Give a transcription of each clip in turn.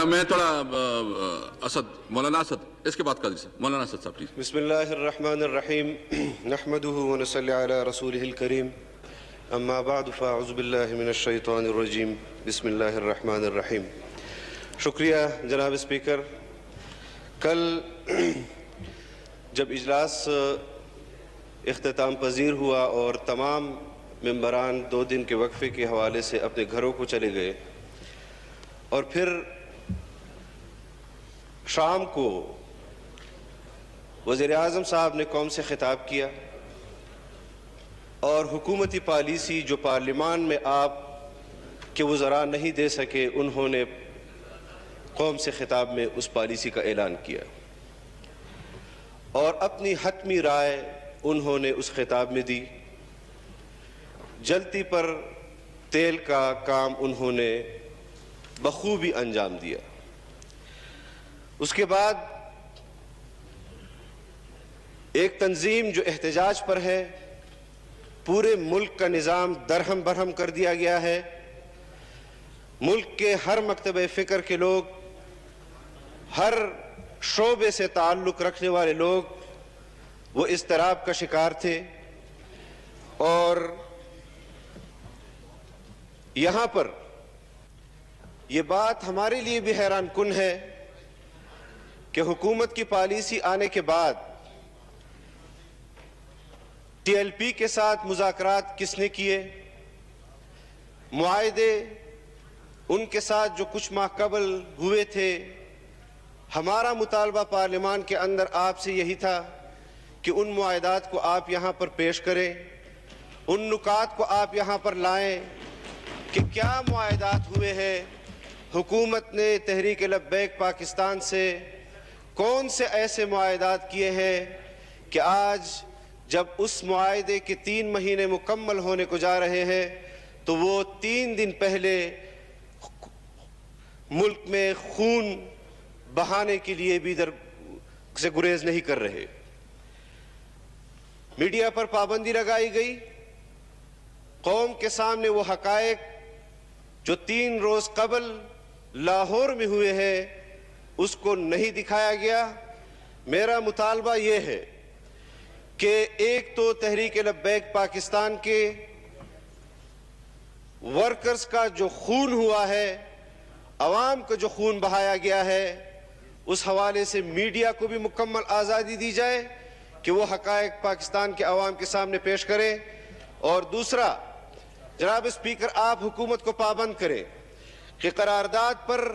میں تھوڑا اسد مولانا اسد اس کے بعد قادری صاحب. مولانا اسد صاحب پلیز. بسم اللہ الرحمن الرحیم نحمده ونصلی علی رسوله الکریم اما بعد فاعوذ باللہ من الشیطان الرجیم بسم اللہ الرحمن الرحیم. شکریہ جناب اسپیکر. کل جب اجلاس اختتام پذیر ہوا اور تمام ممبران 2 دن کے وقفے کے حوالے سے اپنے گھروں کو چلے گئے اور پھر شام کو وزیر اعظم صاحب نے قوم سے خطاب کیا اور حکومتی پالیسی جو پارلیمان میں آپ کے وزراء نہیں دے سکے انہوں نے قوم سے خطاب میں اس پالیسی کا اعلان کیا اور اپنی حتمی رائے انہوں نے اس خطاب میں دی. جلتی پر تیل کا کام انہوں نے بخوبی انجام دیا. اس کے بعد ایک تنظیم جو احتجاج پر ہے پورے ملک کا نظام درہم برہم کر دیا گیا ہے. ملک کے ہر مکتبہ فکر کے لوگ ہر شعبے سے تعلق رکھنے والے لوگ وہ اضطراب کا شکار تھے اور یہاں پر یہ بات ہمارے لیے بھی حیران کن ہے کہ حکومت کی پالیسی آنے کے بعد ٹی ایل پی کے ساتھ مذاکرات کس نے کیے, معاہدے ان کے ساتھ جو کچھ ماہ قبل ہوئے تھے. ہمارا مطالبہ پارلیمان کے اندر آپ سے یہی تھا کہ ان معاہدات کو آپ یہاں پر پیش کریں, ان نکات کو آپ یہاں پر لائیں کہ کیا معاہدات ہوئے ہیں. حکومت نے تحریک لبیک پاکستان سے کون سے ایسے معاہدات کیے ہیں کہ آج جب اس معاہدے کے 3 مہینے مکمل ہونے کو جا رہے ہیں تو وہ 3 دن پہلے ملک میں خون بہانے کے لیے بھی در سے گریز نہیں کر رہے. میڈیا پر پابندی لگائی گئی. قوم کے سامنے وہ حقائق جو 3 روز قبل لاہور میں ہوئے ہیں اس کو نہیں دکھایا گیا. میرا مطالبہ یہ ہے کہ ایک تو تحریک لبیک پاکستان کے ورکرز کا جو خون ہوا ہے, عوام کا جو خون بہایا گیا ہے, اس حوالے سے میڈیا کو بھی مکمل آزادی دی جائے کہ وہ حقائق پاکستان کے عوام کے سامنے پیش کرے. اور دوسرا, جناب اسپیکر, آپ حکومت کو پابند کریں کہ قرارداد پر,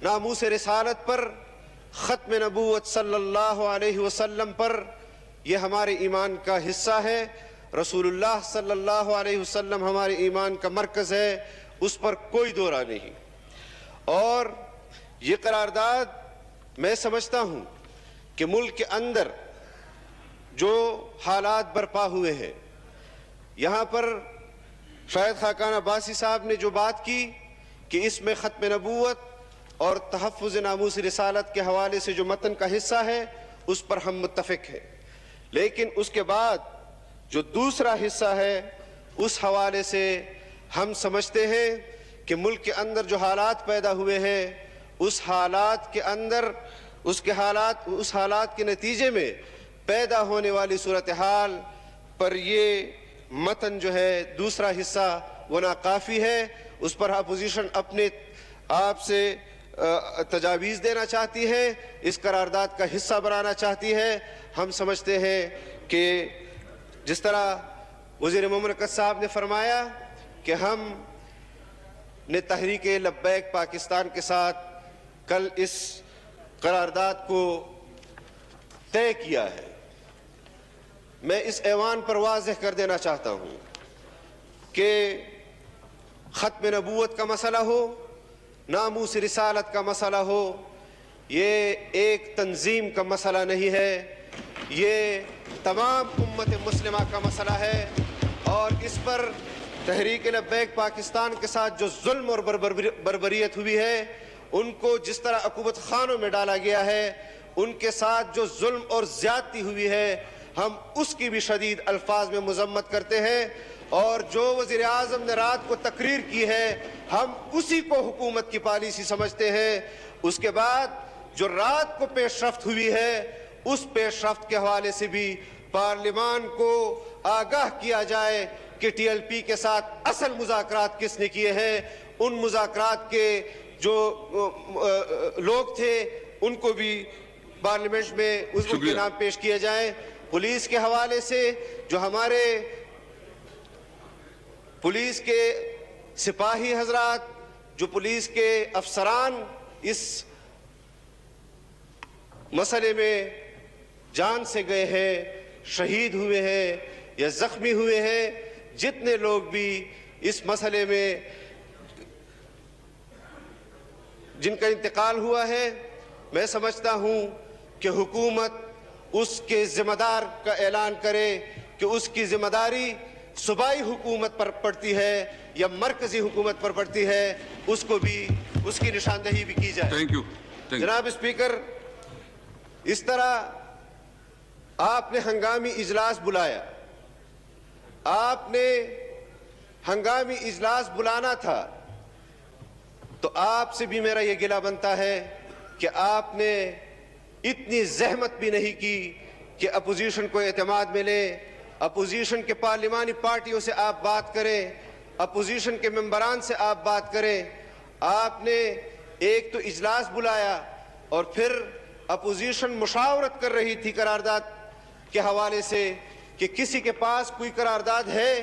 ناموس رسالت پر, ختم نبوت صلی اللہ علیہ وسلم پر, یہ ہمارے ایمان کا حصہ ہے. رسول اللہ صلی اللہ علیہ وسلم ہمارے ایمان کا مرکز ہے, اس پر کوئی دو رائے نہیں. اور یہ قرارداد میں سمجھتا ہوں کہ ملک کے اندر جو حالات برپا ہوئے ہیں, یہاں پر شاید خاقان عباسی صاحب نے جو بات کی کہ اس میں ختم نبوت اور تحفظ ناموس رسالت کے حوالے سے جو متن کا حصہ ہے اس پر ہم متفق ہیں, لیکن اس کے بعد جو دوسرا حصہ ہے اس حوالے سے ہم سمجھتے ہیں کہ ملک کے اندر جو حالات پیدا ہوئے ہیں اس حالات کے اندر اس حالات کے نتیجے میں پیدا ہونے والی صورتحال پر یہ متن جو ہے دوسرا حصہ وہ ناکافی ہے. اس پر اپوزیشن اپنے آپ سے تجاویز دینا چاہتی ہے, اس قرارداد کا حصہ بنانا چاہتی ہے. ہم سمجھتے ہیں کہ جس طرح وزیر مملکت صاحب نے فرمایا کہ ہم نے تحریک لبیک پاکستان کے ساتھ کل اس قرارداد کو طے کیا ہے, میں اس ایوان پر واضح کر دینا چاہتا ہوں کہ ختم نبوت کا مسئلہ ہو, ناموس رسالت کا مسئلہ ہو, یہ ایک تنظیم کا مسئلہ نہیں ہے, یہ تمام امت مسلمہ کا مسئلہ ہے. اور اس پر تحریک لبیک پاکستان کے ساتھ جو ظلم اور بربریت ہوئی ہے, ان کو جس طرح عقوبت خانوں میں ڈالا گیا ہے, ان کے ساتھ جو ظلم اور زیادتی ہوئی ہے, ہم اس کی بھی شدید الفاظ میں مذمت کرتے ہیں. اور جو وزیر اعظم نے رات کو تقریر کی ہے ہم اسی کو حکومت کی پالیسی سمجھتے ہیں. اس کے بعد جو رات کو پیش رفت ہوئی ہے اس پیش رفت کے حوالے سے بھی پارلیمان کو آگاہ کیا جائے کہ ٹی ایل پی کے ساتھ اصل مذاکرات کس نے کیے ہیں. ان مذاکرات کے جو لوگ تھے ان کو بھی پارلیمنٹ میں ان کے نام پیش کیے جائیں. پولیس کے حوالے سے جو ہمارے پولیس کے سپاہی حضرات جو پولیس کے افسران اس مسئلے میں جان سے گئے ہیں شہید ہوئے ہیں یا زخمی ہوئے ہیں جتنے لوگ بھی اس مسئلے میں جن کا انتقال ہوا ہے میں سمجھتا ہوں کہ حکومت اس کے ذمہ دار کا اعلان کرے کہ اس کی ذمہ داری صوبائی حکومت پر پڑتی ہے یا مرکزی حکومت پر پڑتی ہے اس کو بھی اس کی نشاندہی بھی کی جائے. Thank you. جناب اسپیکر اس طرح آپ نے ہنگامی اجلاس بلایا. آپ نے ہنگامی اجلاس بلانا تھا تو آپ سے بھی میرا یہ گلہ بنتا ہے کہ آپ نے اتنی زحمت بھی نہیں کی کہ اپوزیشن کو اعتماد ملے. اپوزیشن کے پارلیمانی پارٹیوں سے آپ بات کریں, اپوزیشن کے ممبران سے آپ بات کریں. آپ نے ایک تو اجلاس بلایا اور پھر اپوزیشن مشاورت کر رہی تھی قرارداد کے حوالے سے کہ کسی کے پاس کوئی قرارداد ہے,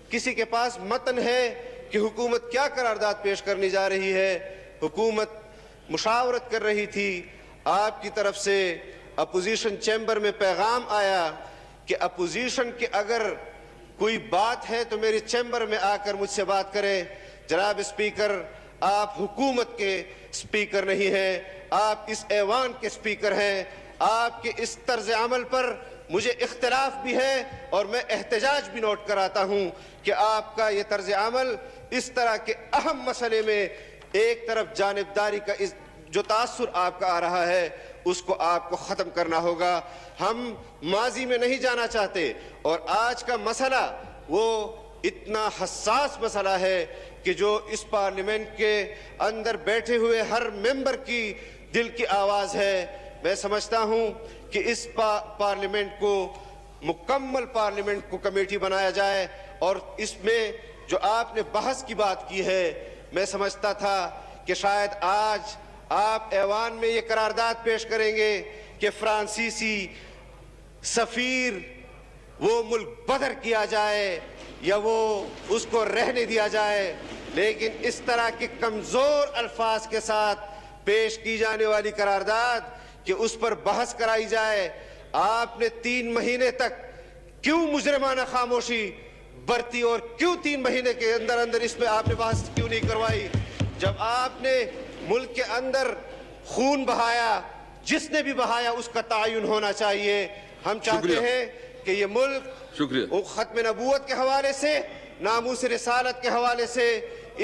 کسی کے پاس متن ہے کہ حکومت کیا قرارداد پیش کرنے جا رہی ہے. حکومت مشاورت کر رہی تھی. آپ کی طرف سے اپوزیشن چیمبر میں پیغام آیا کہ اپوزیشن کی اگر کوئی بات ہے تو میری چیمبر میں آ کر مجھ سے بات کرے. جناب اسپیکر آپ حکومت کے اسپیکر نہیں ہیں, آپ اس ایوان کے اسپیکر ہیں. آپ کے اس طرز عمل پر مجھے اختلاف بھی ہے اور میں احتجاج بھی نوٹ کراتا ہوں کہ آپ کا یہ طرز عمل اس طرح کے اہم مسئلے میں ایک طرف جانبداری کا جو تاثر آپ کا آ رہا ہے اس کو آپ کو ختم کرنا ہوگا. ہم ماضی میں نہیں جانا چاہتے اور آج کا مسئلہ وہ اتنا حساس مسئلہ ہے کہ جو اس پارلیمنٹ کے اندر بیٹھے ہوئے ہر ممبر کی دل کی آواز ہے. میں سمجھتا ہوں کہ اس پارلیمنٹ کو مکمل پارلیمنٹ کو کمیٹی بنایا جائے اور اس میں جو آپ نے بحث کی بات کی ہے میں سمجھتا تھا کہ شاید آج آپ ایوان میں یہ قرارداد پیش کریں گے کہ فرانسیسی سفیر وہ ملک بدر کیا جائے یا وہ اس کو رہنے دیا جائے. لیکن اس طرح کے کمزور الفاظ کے ساتھ پیش کی جانے والی قرارداد کہ اس پر بحث کرائی جائے, آپ نے 3 مہینے تک کیوں مجرمانہ خاموشی برتی اور کیوں 3 مہینے کے اندر اندر اس میں آپ نے بحث کیوں نہیں کروائی؟ جب آپ نے ملک کے اندر خون بہایا, جس نے بھی بہایا اس کا تعین ہونا چاہیے. ہم چاہتے ہیں کہ یہ ملک ختم نبوت کے حوالے سے, ناموس رسالت کے حوالے سے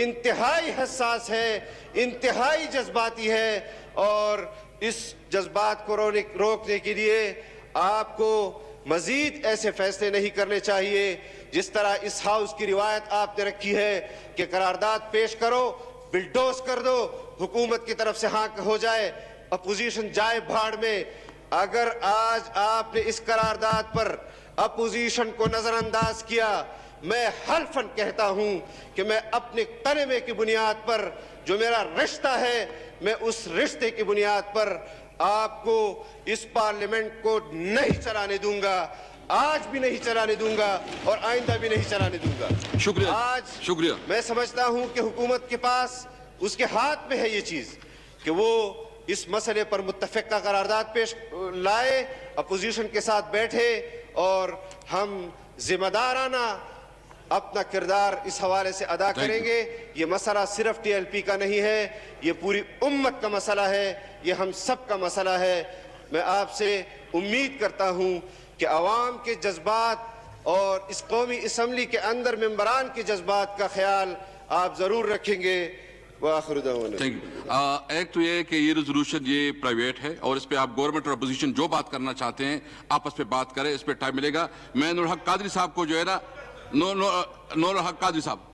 انتہائی حساس ہے, انتہائی جذباتی ہے اور اس جذبات کو روکنے کے لیے آپ کو مزید ایسے فیصلے نہیں کرنے چاہیے جس طرح اس ہاؤس کی روایت آپ نے رکھی ہے کہ قرارداد پیش کرو, بلڈوز کر دو, حکومت کی طرف سے ہاں ہو جائے, اپوزیشن جائے بھاڑ میں. اگر آج آپ نے اس قرارداد پر اپوزیشن کو نظر انداز کیا, میں حلفاً کہتا ہوں کہ میں اپنے کلمے کی بنیاد پر جو میرا رشتہ ہے میں اس رشتے کی بنیاد پر آپ کو اس پارلیمنٹ کو نہیں چلانے دوں گا, آج بھی نہیں چلانے دوں گا اور آئندہ بھی نہیں چلانے دوں گا. شکریہ. آج میں سمجھتا ہوں کہ حکومت کے پاس اس کے ہاتھ میں ہے یہ چیز کہ وہ اس مسئلے پر متفقہ قرارداد پیش لائے, اپوزیشن کے ساتھ بیٹھے اور ہم ذمہ دارانہ اپنا کردار اس حوالے سے ادا کریں گے. یہ مسئلہ صرف ٹی ایل پی کا نہیں ہے, یہ پوری امت کا مسئلہ ہے, یہ ہم سب کا مسئلہ ہے. میں آپ سے امید کرتا ہوں کہ عوام کے جذبات اور اس قومی اسمبلی کے اندر ممبران کے جذبات کا خیال آپ ضرور رکھیں گے. وآخر دعوانا. ایک تو یہ کہ یہ ریزولوشن یہ پرائیویٹ ہے اور اس پہ آپ گورنمنٹ اور اپوزیشن جو بات کرنا چاہتے ہیں آپس پہ بات کریں, اس پہ ٹائم ملے گا. میں نور الحق قادری صاحب کو جو ہے نا نور الحق قادری صاحب.